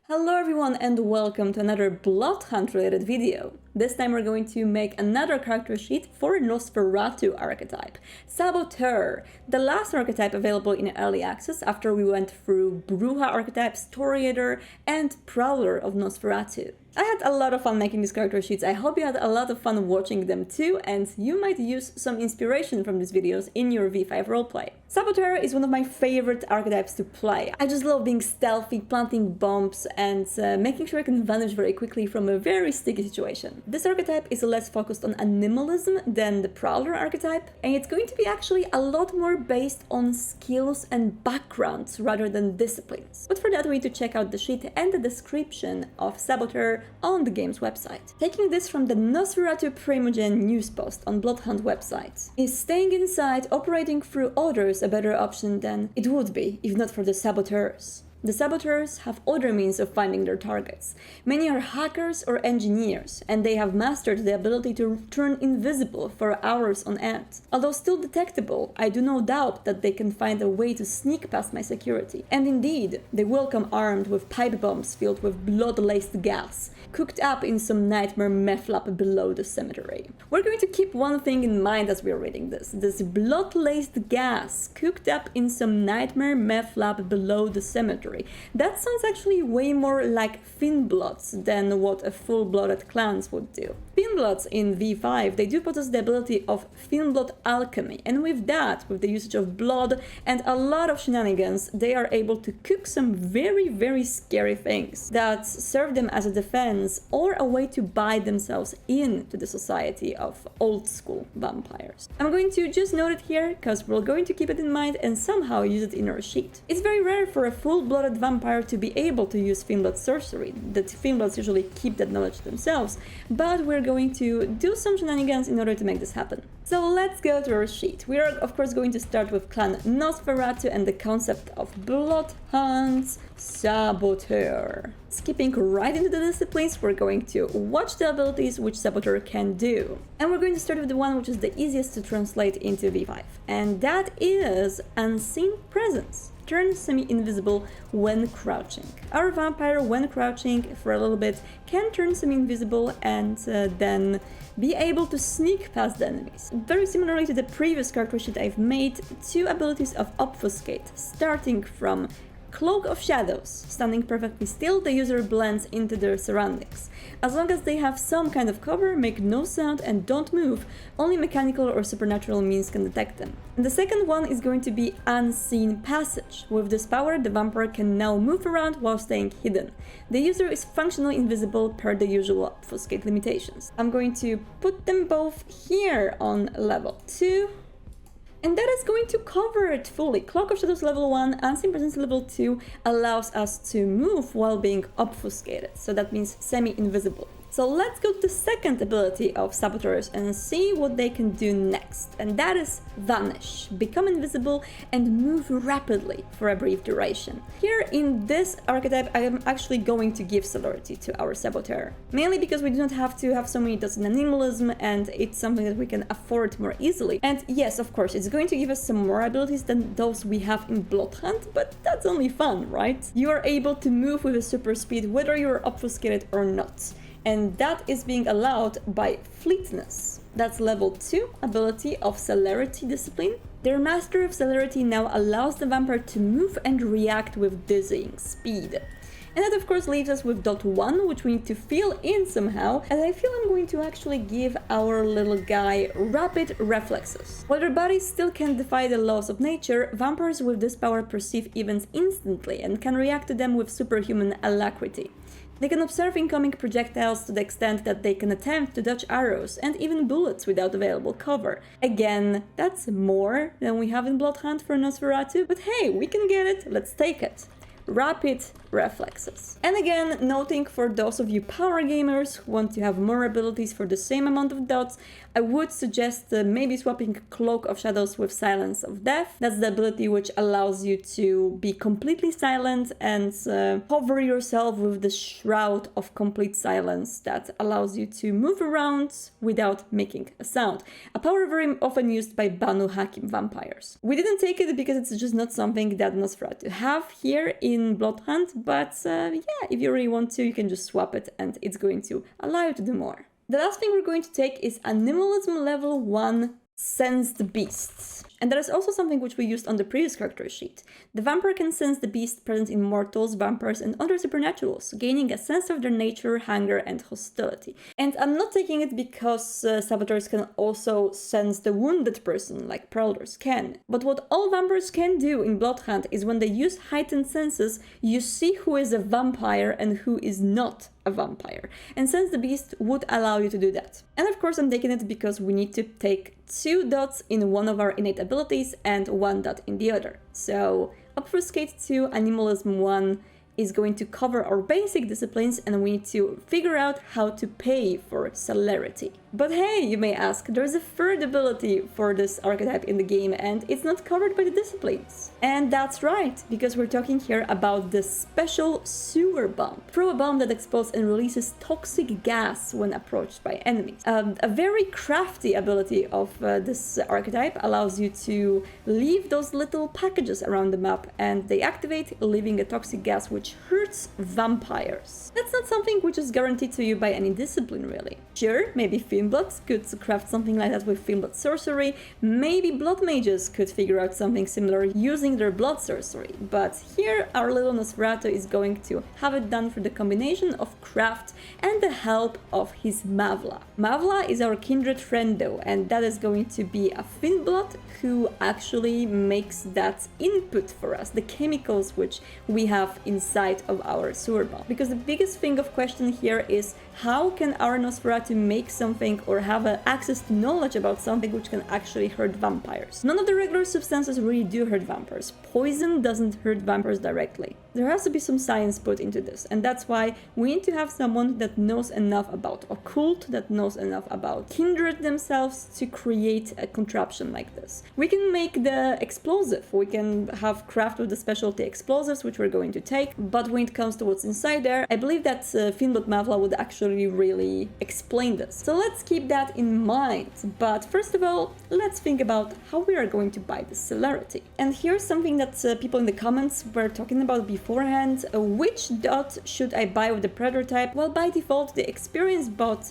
Hello everyone and welcome to another Bloodhunt related video. This time we're going to make another character sheet for Nosferatu archetype, Saboteur, the last archetype available in early access after we went through Bruja archetype, Storiator, and Prowler of Nosferatu. I had a lot of fun making these character sheets. I hope you had a lot of fun watching them too, and you might use some inspiration from these videos in your V5 roleplay. Saboteur is one of my favorite archetypes to play. I just love being stealthy, planting bombs, and making sure I can vanish very quickly from a very sticky situation. This archetype is less focused on animalism than the Prowler archetype, and it's going to be actually a lot more based on skills and backgrounds rather than disciplines. But for that we need to check out the sheet and the description of Saboteur on the game's website. Taking this from the Nosferatu Primogen news post on Bloodhunt website. Is staying inside, operating through others a better option than it would be if not for the Saboteurs? The Saboteurs have other means of finding their targets. Many are hackers or engineers, and they have mastered the ability to turn invisible for hours on end. Although still detectable, I do no doubt that they can find a way to sneak past my security. And indeed, they will come armed with pipe bombs filled with blood-laced gas, cooked up in some nightmare meth lab below the cemetery. We're going to keep one thing in mind as we're reading this. This blood-laced gas, cooked up in some nightmare meth lab below the cemetery. That sounds actually way more like Finnbloods than what a full-blooded clans would do. Finnbloods in V5, they do possess the ability of Finnblood alchemy, and with that, with the usage of blood and a lot of shenanigans, they are able to cook some very scary things that serve them as a defense or a way to buy themselves into the society of old-school vampires. I'm going to just note it here, because we're going to keep it in mind and somehow use it in our sheet. It's very rare for a full-blooded vampire to be able to use Finnblood sorcery. The Finnbloods usually keep that knowledge themselves, but we're going to do some shenanigans in order to make this happen. So let's go to our sheet. We are of course going to start with clan Nosferatu and the concept of Bloodhunt Saboteur. Skipping right into the disciplines, we're going to watch the abilities which Saboteur can do. And we're going to start with the one which is the easiest to translate into V5, and that is Unseen Presence. Turn semi-invisible when crouching. Our vampire, when crouching for a little bit, can turn semi-invisible and then be able to sneak past the enemies. Very similarly to the previous character sheet I've made, two abilities of Obfuscate, starting from Cloak of Shadows. Standing perfectly still, the user blends into their surroundings. As long as they have some kind of cover, make no sound and don't move, only mechanical or supernatural means can detect them. And the second one is going to be Unseen Passage. With this power, the vampire can now move around while staying hidden. The user is functionally invisible per the usual Obfuscate limitations. I'm going to put them both here on level 2. And that is going to cover it fully. Cloak of Shadows level 1, Unseen Presence level 2 allows us to move while being obfuscated, so that means semi-invisible. So let's go to the second ability of Saboteurs and see what they can do next, and that is Vanish. Become invisible and move rapidly for a brief duration. Here in this archetype I am actually going to give celerity to our Saboteur, mainly because we do not have to have so many dots in Animalism and it's something that we can afford more easily. And yes, of course, it's going to give us some more abilities than those we have in Bloodhunt, but that's only fun, right? You are able to move with a super speed whether you're obfuscated or not. And that is being allowed by Fleetness. That's level 2 ability of Celerity discipline. Their Master of Celerity now allows the vampire to move and react with dizzying speed. And that of course leaves us with dot 1, which we need to fill in somehow, and I feel I'm going to actually give our little guy rapid reflexes. While their bodies still can defy the laws of nature, vampires with this power perceive events instantly and can react to them with superhuman alacrity. They can observe incoming projectiles to the extent that they can attempt to dodge arrows and even bullets without available cover. Again, that's more than we have in Bloodhunt for Nosferatu, but hey, we can get it, let's take it. Rapid reflexes. And again, noting for those of you power gamers who want to have more abilities for the same amount of dots, I would suggest maybe swapping Cloak of Shadows with Silence of Death. That's the ability which allows you to be completely silent and cover yourself with the Shroud of Complete Silence that allows you to move around without making a sound. A power very often used by Banu Hakim vampires. We didn't take it because it's just not something that Nosferatu have here in Bloodhunt, but yeah, if you really want to, you can just swap it and it's going to allow you to do more. The last thing we're going to take is Animalism level 1 Sense the Beasts. And that is also something which we used on the previous character sheet. The vampire can sense the beast present in mortals, vampires, and other supernaturals, gaining a sense of their nature, hunger, and hostility. And I'm not taking it because saboteurs can also sense the wounded person, like prowlers can. But what all vampires can do in Bloodhunt is when they use heightened senses, you see who is a vampire and who is not a vampire. And Sense the Beast would allow you to do that. And of course I'm taking it because we need to take 2 dots in one of our innate abilities and 1 dot in the other. So Obfuscate 2, Animalism 1 is going to cover our basic disciplines, and we need to figure out how to pay for celerity. But hey, you may ask, there's a third ability for this archetype in the game and it's not covered by the disciplines. And that's right, because we're talking here about the special sewer bomb. Throw a bomb that explodes and releases toxic gas when approached by enemies. A very crafty ability of this archetype allows you to leave those little packages around the map and they activate, leaving a toxic gas which hurts vampires. That's not something which is guaranteed to you by any discipline really. Sure, maybe Fiendbloods could craft something like that with Fiendblood sorcery, maybe Blood Mages could figure out something similar using their blood sorcery, but here our little Nosferatu is going to have it done through the combination of craft and the help of his Mavla. Mavla is our kindred friend though, and that is going to be a Fiendblood who actually makes that input for us, the chemicals which we have inside of our sewer bomb. Because the biggest thing of question here is how can our Nosferatu make something or have access to knowledge about something which can actually hurt vampires? None of the regular substances really do hurt vampires. Poison doesn't hurt vampires directly. There has to be some science put into this, and that's why we need to have someone that knows enough about occult, that knows enough about kindred themselves to create a contraption like this. We can make the explosive, we can have craft with the specialty explosives which we're going to take, but when it comes to what's inside there, I believe that Fiendblood Mavla would actually really explain this. So let's keep that in mind, but first of all, let's think about how we are going to buy this celerity. And here's something that people in the comments were talking about beforehand. Which dot should I buy with the Predator type? Well, by default, the experience bot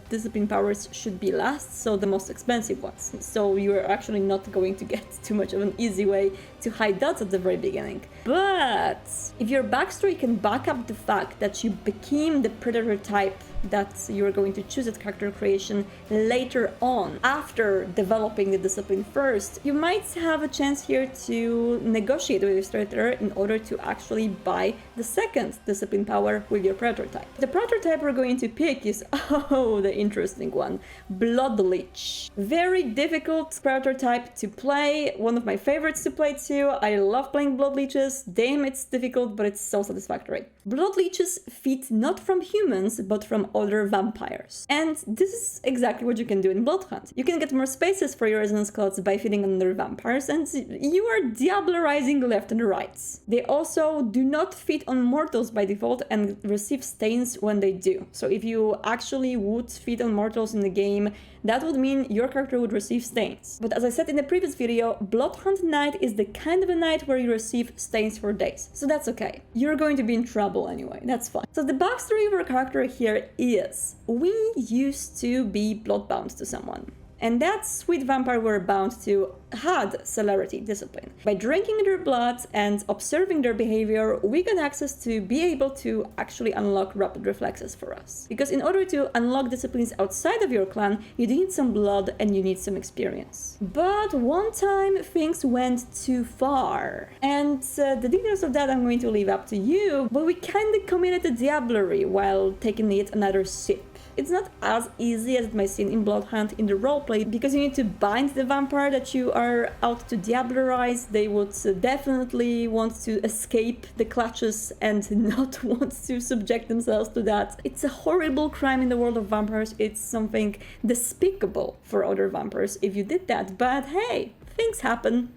discipline powers should be last, so the most expensive ones. So you're actually not going to get too much of an easy way to hide dots at the very beginning. But if your backstory can back up the fact that you became the Predator type that you're going to choose at character creation later on, after developing the discipline first, you might have a chance here to negotiate with your starter in order to actually buy the second discipline power with your Predator type. The Predator type we're going to pick is, oh, the interesting one, Blood Leech. Very difficult Predator type to play, one of my favorites to play too. I love playing Blood Leeches. Damn, it's difficult, but it's so satisfactory. Blood Leeches feed not from humans, but from other vampires. And this is exactly what you can do in Bloodhunt. You can get more spaces for your resonance clouds by feeding on other vampires, and you are diablerizing left and right. They also do not feed on mortals by default and receive stains when they do. So if you actually would feed on mortals in the game, that would mean your character would receive stains. But as I said in the previous video, Bloodhunt Night is the kind of a night where you receive stains for days. So that's okay. You're going to be in trouble anyway, that's fine. So the backstory of our character here is, we used to be bloodbound to someone. And that sweet vampire we're bound to had celerity discipline. By drinking their blood and observing their behavior, we got access to be able to actually unlock rapid reflexes for us. Because in order to unlock disciplines outside of your clan, you need some blood and you need some experience. But one time things went too far. And the details of that I'm going to leave up to you, but we kinda committed a diablerie while taking yet another sip. It's not as easy as it might seem in Bloodhunt in the roleplay, because you need to bind the vampire that you are out to diablerize. They would definitely want to escape the clutches and not want to subject themselves to that. It's a horrible crime in the world of vampires. It's something despicable for other vampires if you did that, but hey, things happen.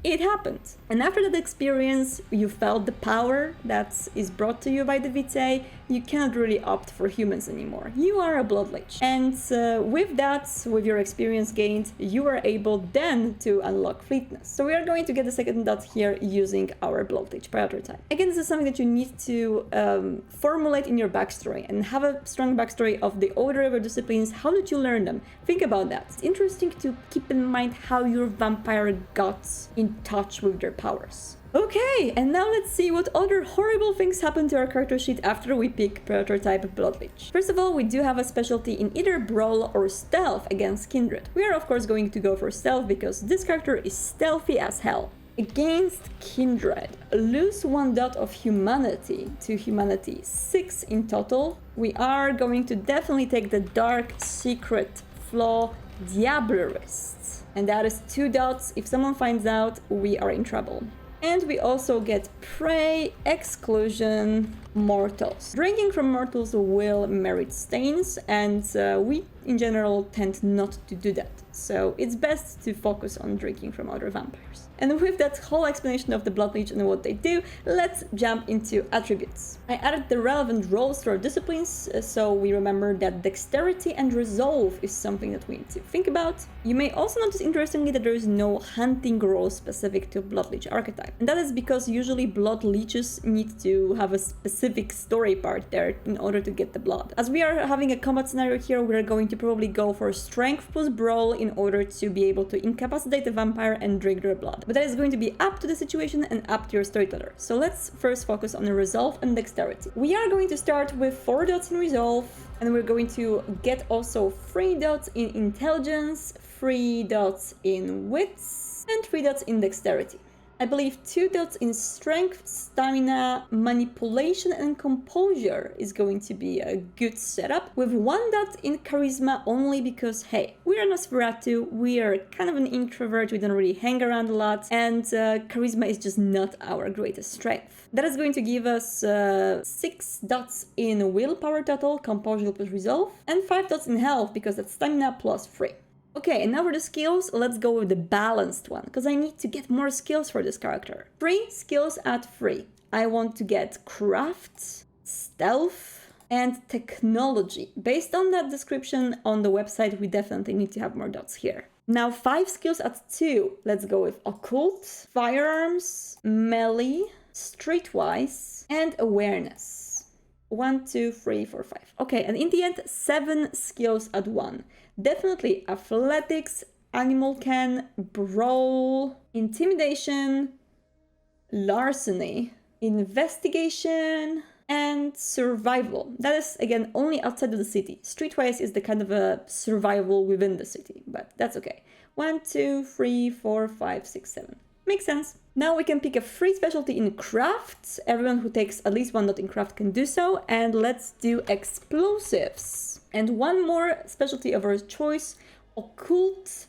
it happened. And after that experience, you felt the power that is brought to you by the Vitae, you cannot really opt for humans anymore. You are a blood lich. And with that, with your experience gained, you are able then to unlock fleetness. So we are going to get the second dot here using our blood lich prototype. Again, this is something that you need to formulate in your backstory and have a strong backstory of the order of your disciplines. How did you learn them? Think about that. It's interesting to keep in mind how your vampire got in touch with their powers. Okay, and now let's see what other horrible things happen to our character sheet after we pick prototype Blood Lich. First of all, we do have a specialty in either Brawl or Stealth against Kindred. We are of course going to go for Stealth because this character is stealthy as hell. Against Kindred, lose 1 dot of humanity to humanity, 6 in total. We are going to definitely take the Dark Secret Flaw Diablerist. And that is 2 dots. If someone finds out, we are in trouble. And we also get Prey, Exclusion, Mortals. Drinking from Mortals will merit stains, and we in general tend not to do that. So it's best to focus on drinking from other vampires. And with that whole explanation of the Blood Lich and what they do, let's jump into attributes. I added the relevant roles to our disciplines, so we remember that Dexterity and Resolve is something that we need to think about. You may also notice interestingly that there is no hunting role specific to Blood Lich archetype. And that is because usually Blood Liches need to have a specific story part there in order to get the blood. As we are having a combat scenario here, we're going to probably go for Strength plus Brawl in order to be able to incapacitate the vampire and drink their blood. But that is going to be up to the situation and up to your storyteller. So let's first focus on the Resolve and Dexterity. We are going to start with 4 dots in Resolve, and we're going to get also 3 dots in Intelligence, 3 dots in Wits, and 3 dots in Dexterity. I believe 2 dots in Strength, Stamina, Manipulation, and Composure is going to be a good setup, with 1 dot in Charisma only because, hey, we are Nosferatu, we are kind of an introvert, we don't really hang around a lot, and Charisma is just not our greatest strength. That is going to give us 6 dots in Willpower total, Composure plus Resolve, and 5 dots in Health because that's Stamina plus 3. Okay, and now for the skills, let's go with the balanced one, because I need to get more skills for this character. 3 skills at 3. I want to get Craft, Stealth, and Technology. Based on that description on the website, we definitely need to have more dots here. Now 5 skills at 2. Let's go with Occult, Firearms, Melee, Streetwise, and Awareness. 1, 2, 3, 4, 5. Okay, and in the end, 7 skills at 1. Definitely Athletics, Animal Can, Brawl, Intimidation, Larceny, Investigation, and Survival. That is, again, only outside of the city. Streetwise is the kind of a survival within the city, but that's okay. 1, 2, 3, 4, 5, 6, 7. Makes sense. Now we can pick a free specialty in Craft. Everyone who takes at least 1 dot in Craft can do so. And let's do Explosives. And 1 more specialty of our choice, Occult.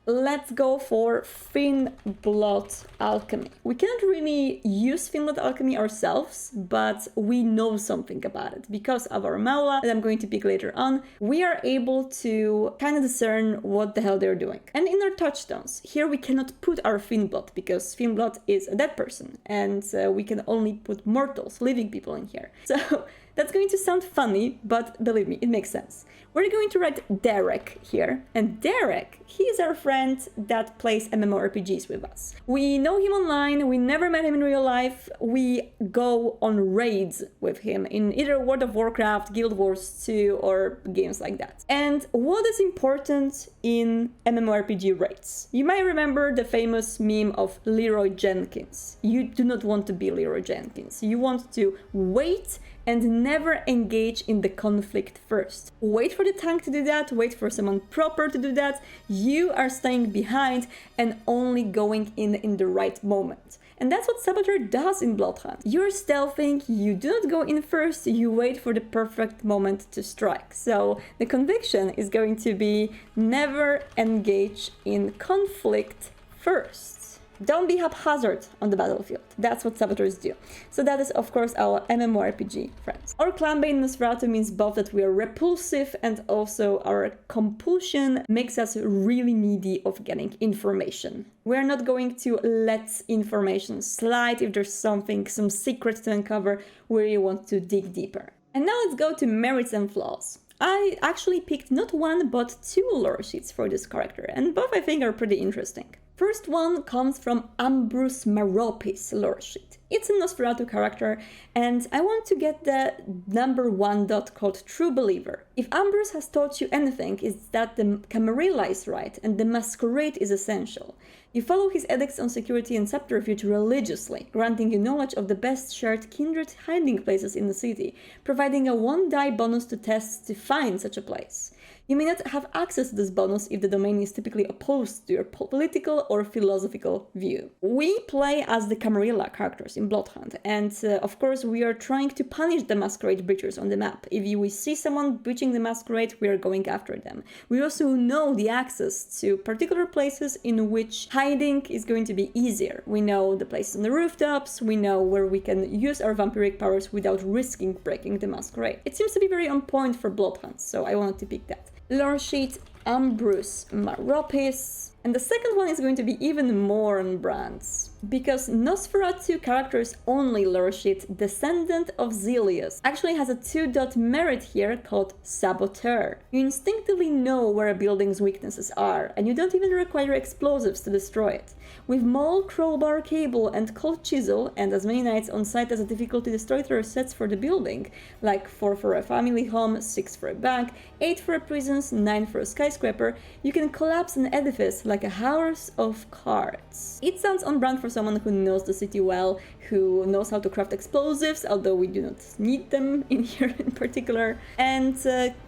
Let's go for Thin Blood Alchemy. We cannot really use Thin Blood Alchemy ourselves, but we know something about it. Because of our Maula, that I'm going to pick later on, we are able to kind of discern what the hell they're doing. And in our touchstones, here we cannot put our Thin Blood, because Thin Blood is a dead person, and we can only put mortals, living people in here. So that's going to sound funny, but believe me, it makes sense. We're going to write Derek here, and Derek, he is our friend that plays MMORPGs with us. We know him online, we never met him in real life, we go on raids with him in either World of Warcraft, Guild Wars 2, or games like that. And what is important in MMORPG raids? You might remember the famous meme of Leroy Jenkins. You do not want to be Leroy Jenkins. You want to wait and never engage in the conflict first. Wait for the tank to do that, wait for someone proper to do that. You are staying behind and only going in the right moment. And that's what Saboteur does in Bloodhunt. You're stealthing, you do not go in first, you wait for the perfect moment to strike. So the conviction is going to be never engage in conflict first. Don't be haphazard on the battlefield. That's what saboteurs do. So that is, of course, our MMORPG friends. Our clan-based Nosferatu means both that we are repulsive and also our compulsion makes us really needy of getting information. We're not going to let information slide if there's something, some secret to uncover where you want to dig deeper. And now let's go to merits and flaws. I actually picked not one but two lore sheets for this character, and both I think are pretty interesting. First one comes from Ambrose Maropis lore sheet. It's a Nosferatu character, and I want to get the number 1 dot called True Believer. If Ambrose has taught you anything, it's that the Camarilla is right and the masquerade is essential. You follow his edicts on security and subterfuge religiously, granting you knowledge of the best shared kindred hiding places in the city, providing a 1 die bonus to tests to find such a place. You may not have access to this bonus if the domain is typically opposed to your political or philosophical view. We play as the Camarilla characters in Bloodhunt, and of course we are trying to punish the masquerade breachers on the map. If we see someone breaching the masquerade, we are going after them. We also know the access to particular places in which hiding is going to be easier. We know the places on the rooftops, we know where we can use our vampiric powers without risking breaking the masquerade. It seems to be very on point for Bloodhunt, so I wanted to pick that. Lore sheet Ambrose Maropis. And the second one is going to be even more on brands, because Nosferatu character's only lore sheet, Descendant of Zelius, actually has a 2 dot merit here called Saboteur. You instinctively know where a building's weaknesses are, and you don't even require explosives to destroy it. With maul, crowbar, cable, and cold chisel, and as many knights on site as a difficulty destroyer sets for the building, like 4 for a family home, 6 for a bank, 8 for a prison, 9 for a skyscraper, you can collapse an edifice like a house of cards. It sounds on brand for someone who knows the city well, who knows how to craft explosives, although we do not need them in here in particular, and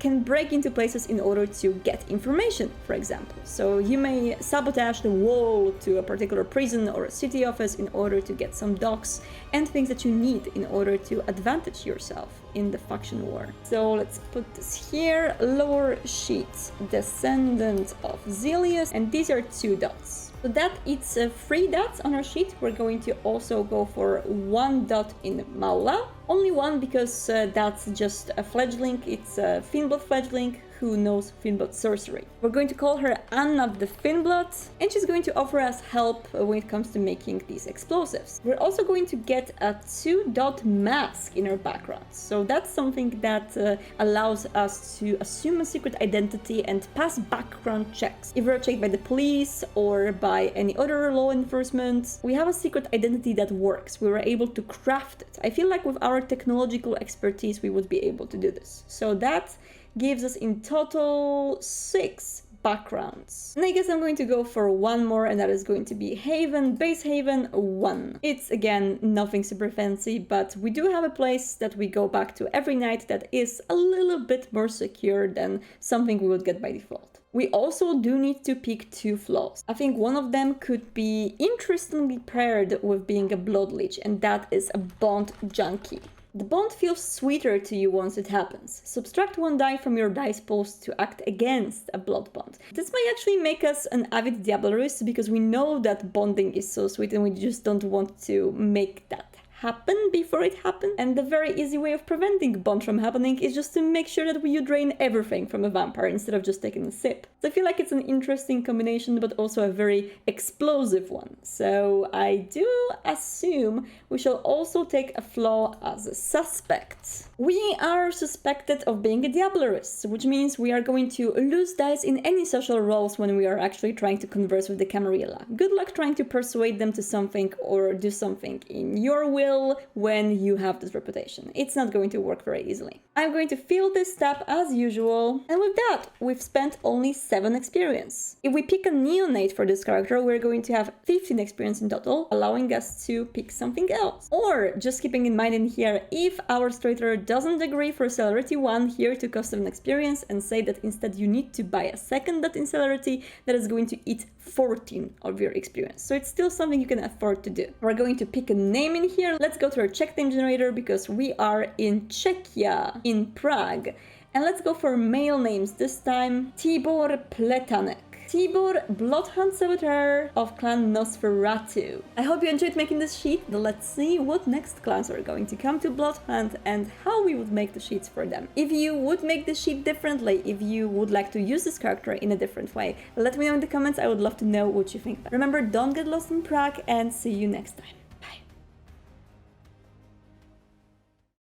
can break into places in order to get information, for example. So you may sabotage the wall to a particular prison or a city office in order to get some docs and things that you need in order to advantage yourself in the faction war. So let's put this here, lore sheet, Descendant of Zelius, and these are 2 dots. So that it's 3 dots on our sheet. We're going to also go for 1 dot in Maula. Only 1 because that's just a fledgling, it's a Finnblood fledgling who knows Finnblood sorcery. We're going to call her Anna the Finnblood, and she's going to offer us help when it comes to making these explosives. We're also going to get a 2 dot mask in our background. So that's something that allows us to assume a secret identity and pass background checks. If we're checked by the police or by any other law enforcement, we have a secret identity that works. We were able to craft it. I feel like with our technological expertise, we would be able to do this. So that gives us in total 6 backgrounds. And I guess I'm going to go for 1 more, and that is going to be Haven, Base Haven 1. It's again nothing super fancy, but we do have a place that we go back to every night that is a little bit more secure than something we would get by default. We also do need to pick 2 flaws. I think one of them could be interestingly paired with being a blood leech, and that is a bond junkie. The bond feels sweeter to you once it happens. Subtract 1 die from your dice pools to act against a blood bond. This might actually make us an avid Diablerist because we know that bonding is so sweet and we just don't want to make that happen before it happens. And the very easy way of preventing bond from happening is just to make sure that you drain everything from a vampire instead of just taking a sip. So I feel like it's an interesting combination, but also a very explosive one. So I do assume we shall also take a flaw as a suspect. We are suspected of being a Diablerist, which means we are going to lose dice in any social roles when we are actually trying to converse with the Camarilla. Good luck trying to persuade them to something or do something in your will when you have this reputation. It's not going to work very easily. I'm going to fill this tab as usual, and with that, we've spent only 7 experience. If we pick a neonate for this character, we're going to have 15 experience in total, allowing us to pick something else. Or, just keeping in mind in here, if our traitor doesn't agree for celerity 1 here to cost 7 experience and say that instead you need to buy a second dot in celerity, that is going to eat 14 of your experience. So it's still something you can afford to do. We're going to pick a name in here. Let's go to our Czech name generator because we are in Czechia, in Prague. And let's go for male names this time. Tibor Pletanek. Tibor, Bloodhunt Saboteur of Clan Nosferatu. I hope you enjoyed making this sheet, but let's see what next clans are going to come to Bloodhunt and how we would make the sheets for them. If you would make this sheet differently, if you would like to use this character in a different way, let me know in the comments. I would love to know what you think. Remember, don't get lost in Prague, and see you next time.